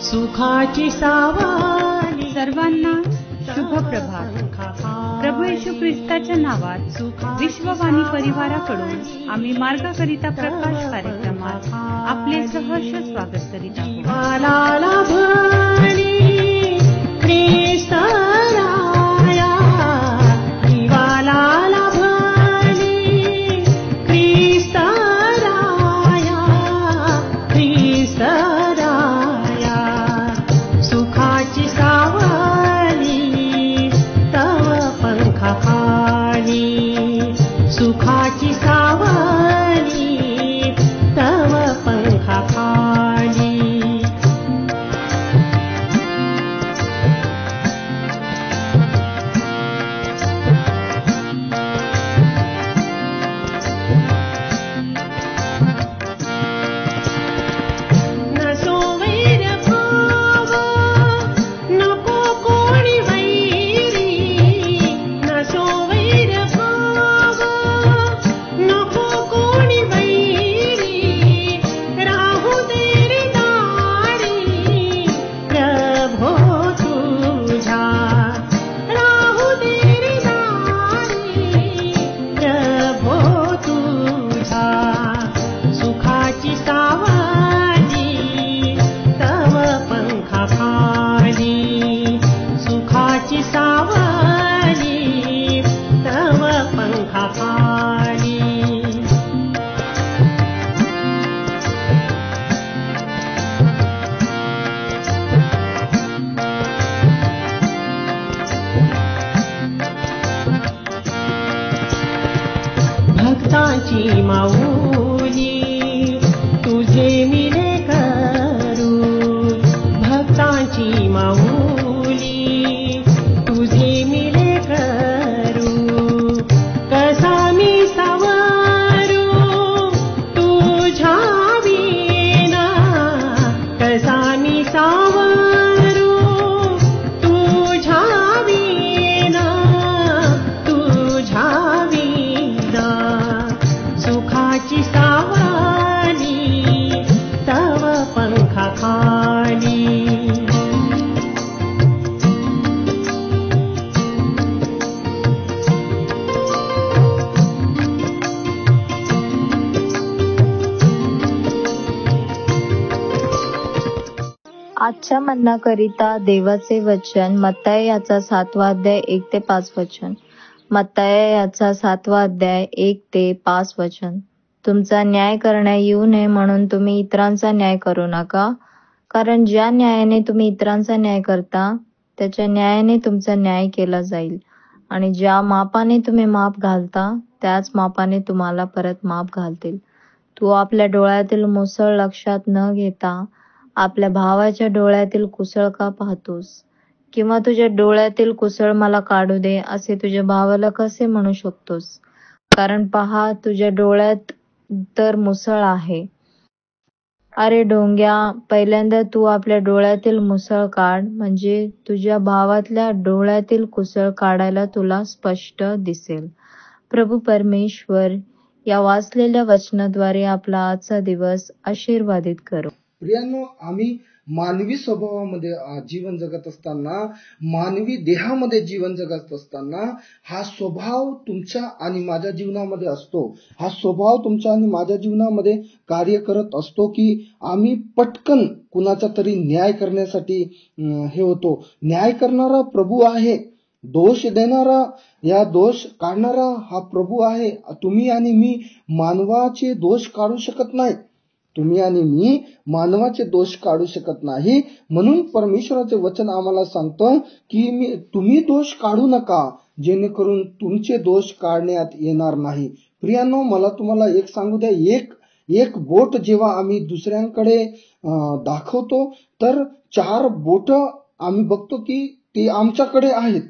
सुखाची सावली. सर्वांना शुभ प्रभात. प्रभू येशू ख्रिस्ताच्या नावात विश्ववाणी परिवाराकडून आम्ही मार्गाकरिता प्रकाश कार्यक्रमात आपले सहर्ष स्वागत करीत आहोत. सुखाची सावली तव पंखाखाली. नसो वैर भाव नको कोणी वैरी. नसो वैर भाव नको कोणी वैरी. राहू दे रे दारी प्रभो तुझ्या. राहू दे रे दारी प्रभो तुझ्या. सुखाची सावली तव पंखाखाली. सुखाची सावली तव पंखाखाली. भक्ताची माऊली तुझे मिले करू. भक्ताची माऊली तुझे मिले करू. कसा मी सावरू तुझ्या विना. कसा मी सावरू तुझ्या विना. तुझ्या विना. सुखाची सावली तव पंखाखाली. आजच्या मन्नाकरिता देवाचे वचन मत्ताय याचा 7वा अध्याय 1 ते 5 वचन. मत्ताय याचा 7वा अध्याय 1 ते 5 वचन. तुमचा न्याय करण्या येऊ नये म्हणून तुम्ही इतरांचा न्याय करू नका. कारण ज्या न्यायाने तुम्ही इतरांचा न्याय करता त्याच्या न्यायाने तुमचा न्याय केला जाईल. आणि ज्या मापाने तुम्ही माप घालता त्याच मापाने तुम्हाला परत माप घालतील. तू आपल्या डोळ्यातील मुसळ लक्षात न घेता आपल्या भावाच्या डोळ्यातील कुसळ का पाहतोस? किंवा तुझ्या डोळ्यातील कुसळ मला काढू दे असे तुझ्या भावाला कसे म्हणू शकतोस? कारण पहा, तुझ्या डोळ्यात तर मुसळ आहे. अरे ढोंग्या, पहिल्यांदा तू आपल्या डोळ्यातील मुसळ काढ, म्हणजे तुझ्या भावातल्या डोळ्यातील कुसळ काढायला तुला स्पष्ट दिसेल. प्रभू परमेश्वर या वाचलेल्या वचनाद्वारे आपला आजचा दिवस आशीर्वादित करो. प्रियांनो, आम्ही मानवी स्वभावामध्ये जीवन जगत असताना, मानवी देहामध्ये जीवन जगत असताना हा स्वभाव तुमच्या आणि माझ्या जीवनामध्ये असतो. हा स्वभाव तुमच्या आणि माझ्या जीवनामध्ये कार्य करत असतो की आम्ही पटकन कुणाचा तरी न्याय करण्यासाठी हे होतो. न्याय करणारा प्रभू आहे, दोष देणारा, या दोष काढणारा हा प्रभू आहे. तुम्ही आणि मी मानवाचे दोष काढू शकत नाही. तुम्ही आणि मी मानवाचे दोष काढू शकत नाही. म्हणून परमेश्वराचे वचन आम्हाला सांगतं की तुम्ही दोष काढू नका, जेणेकरून तुमचे दोष काढण्यात येणार नाही. प्रियांनो, मला तुम्हाला एक सांगू द्या, एक बोट जेव्हा आम्ही दुसऱ्यांकडे दाखवतो तर 4 बोट आम्ही बघतो की ते आमच्याकडे आहेत.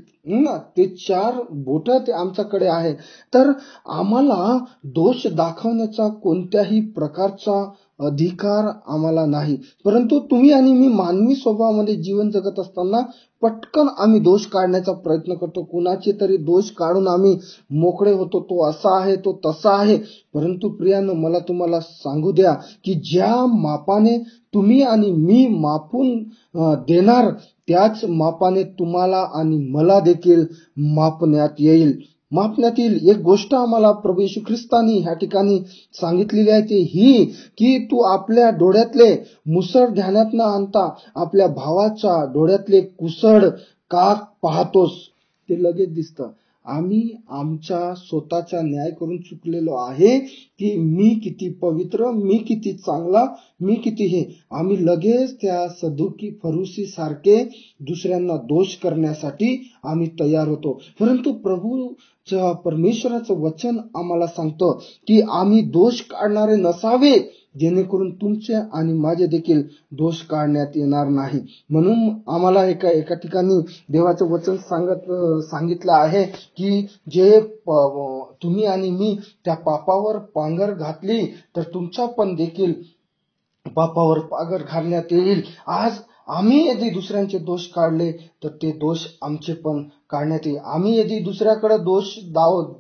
ते 4 बोट ते आमच्याकडे आहे. तर आम्हाला दोष दाखवण्याचा कोणत्याही प्रकारचा अधिकार आम्हाला नाही. परंतु तुम्ही आणि मी मानवी स्वभावामध्ये जीवन जगत असताना पटकन आम्ही दोष काढण्याचा प्रयत्न करतो. कुणाचे तरी दोष काढून आम्ही मोकळे होतो. तो असा आहे, तो तसा आहे. परंतु प्रियानो, मला तुम्हाला सांगू द्या की ज्या मापाने तुम्ही आणि मी मापून देणार, त्याच मापाने तुम्हाला आणि मला देखील मापण्यात येईल. एक गोष्ट आम्हाला प्रभू येशू ख्रिस्तानी ह्या ठिकाणी सांगितलेली आहे, ते ही की तू आपल्या डोळ्यातले मुसळ ध्यानात न आणता आपल्या भावाच्या डोळ्यातले कुसळ का पाहतोस. ते लगेच दिसतं. आम्ही आमच्या स्वतःचा न्याय करून चुकलेलो आहे की मी किती पवित्र, मी किती चांगला, मी किती हे. आम्ही लगेच त्या सदुकी फरुसी सारखे दुसऱ्यांना दोष करण्यासाठी आम्ही तयार होतो. परंतु परमेश्वराचं वचन आम्हाला सांगतं की आम्ही दोष काढणारे नसावे, जेणेकरून तुमचे आणि माझे देखील दोष काढण्यात येणार नाही. म्हणून आम्हाला एका ठिकाणी देवाचं वचन सांगितलं आहे की जे तुम्ही आणि मी त्या पापावर पांघर घातली, तर तुमच्या पण देखील पापावर पांघर घालण्यात येईल. आज आम्ही यदि दुसऱ्यांचे दोष काढले, तर ते दोष आमचे पण काढण्यात येईल. आम्ही यदि दुसऱ्याकडे दोष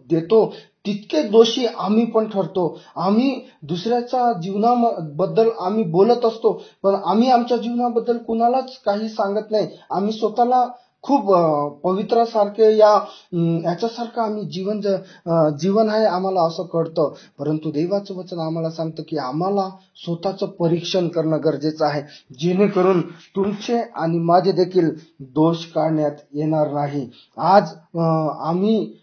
देतो, तितके दोषी आम्ही पण ठरतो. आम्ही दुसऱ्याच्या जीवनाबद्दल आम्ही बोलत असतो, पण आम्ही आमच्या जीवनाबद्दल कुणालाच काही सांगत नाही. आम्ही स्वतःला खूप पवित्रासारखे याच्यासारखं आम्ही जीवन आहे आम्हाला असं कळतं. परंतु देवाचं वचन आम्हाला सांगतं की आम्हाला स्वतःचं परीक्षण करणं गरजेचं आहे, जेणेकरून तुमचे आणि माझे देखील दोष काढण्यात येणार नाही. आज आम्ही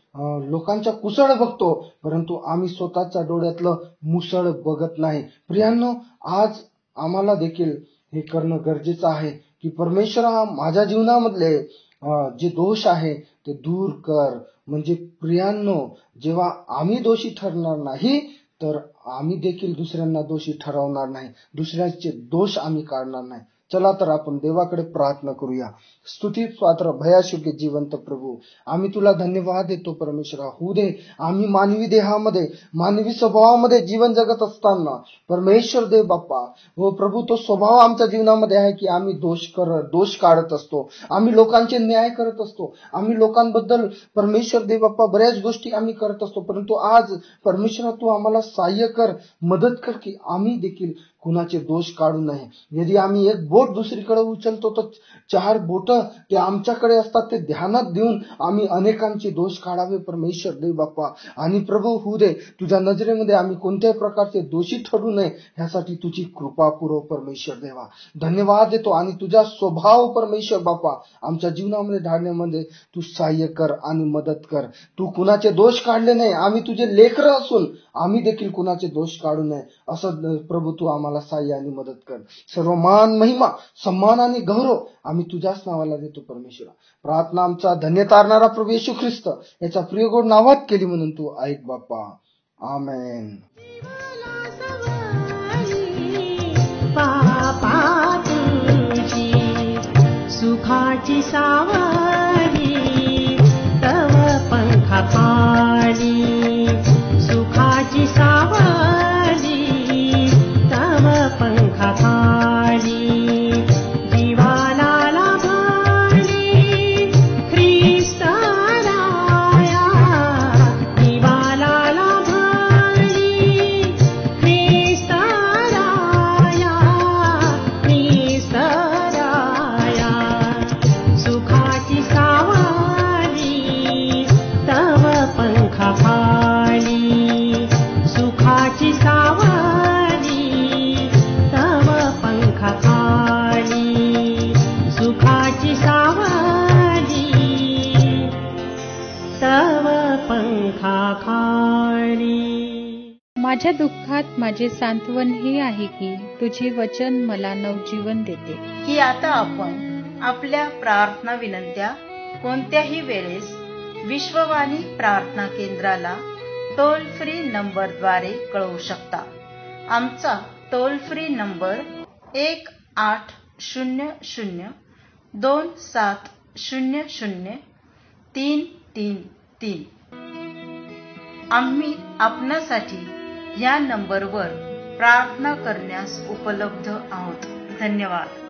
लोकांच्या कुसळ बघतो, परंतु आम्ही स्वतःच्या डोळ्यातलं मुसळ बघत नाही. प्रियांनो, आज आम्हाला देखील हे करणं गरजेचं आहे की परमेश्वरा, माझ्या जीवनामधले जे दोष आहे ते दूर कर. म्हणजे प्रियांनो, जेव्हा आम्ही दोषी ठरणार नाही, तर आम्ही देखील दुसऱ्यांना दोषी ठरवणार नाही, दुसऱ्यांचे दोष आम्ही काढणार नाही. चला तर आपण देवाकडे प्रार्थना करूया. स्तुती पात्र भयाशोग्य जिवंत प्रभू, आम्ही तुला धन्यवाद देतो परमेश्वरा. होऊ दे आम्ही मानवी देहामध्ये, मानवी स्वभावामध्ये जीवन जगत असताना परमेश्वर देव बाप्पा, हो प्रभू, तो स्वभाव आमच्या जीवनामध्ये आहे की आम्ही दोष काढत असतो, आम्ही लोकांचे न्याय करत असतो, आम्ही लोकांबद्दल परमेश्वर देव बाप्पा बऱ्याच गोष्टी आम्ही करत असतो. परंतु आज परमेश्वरा, तू आम्हाला सहाय्य कर, मदत कर की आम्ही देखील कुणाचे दोष काढू नये. यदि आम्ही एक बोट दुसरीकडे उचलतो, तर 4 बोट ते आमच्याकडे असतात. ते ध्यानात देऊन आम्ही अनेकांचे दोष काढावे परमेश्वर देव बाप्पा. आणि प्रभू, होऊ दे तुझ्या नजरेमध्ये आम्ही कोणत्याही प्रकारचे दोषी ठरू नये, ह्यासाठी तुझी कृपा पुरव परमेश्वर देवा. धन्यवाद देतो. आणि तुझा स्वभाव परमेश्वर बाप्पा आमच्या जीवनामध्ये ढाळण्यामध्ये तू सहाय्य कर आणि मदत कर. तू कुणाचे दोष काढले नाही, आम्ही तुझे लेकरं असून आम्ही देखील कुणाचे दोष काढू नये, असं प्रभू तू आम्हाला सहाय्य आणि मदत कर. सर्व मान, महिमा, सन्मान आणि गौरव आम्ही तुझ्याच नावाला देतो परमेश्वरा. प्रार्थना आमचा धन्य तारणारा प्रभू येशू ख्रिस्त याच्या प्रिय गोड नावात केली म्हणून तू ऐक बाप्पा. आमेन. पापा तुझी सुखाची सावरी, तव पंखा खाली सुखाची सावरी, तव पंखा खाली. जीवाला लाभली ख्रिस्त राया, जीवाला लाभली ख्रिस्त राया, ख्रिस्त राया. सुखाची सावरी, तव पंखा खाली सुखाची सावरी, तव पंखा खाली सुखाची सावरी, तव पंखा खाली. माझ्या दुःखात माझे सांत्वन हे आहे की तुझे वचन मला नवजीवन देते. की आता आपण आपल्या प्रार्थना विनंत्या कोणत्याही वेळेस विश्ववाणी प्रार्थना केंद्राला टोल फ्री नंबरद्वारे कळवू शकता. आमचा टोल फ्री नंबर 1800 2700 333. आम्ही आपणासाठी या नंबरवर प्रार्थना करण्यास उपलब्ध आहोत. धन्यवाद.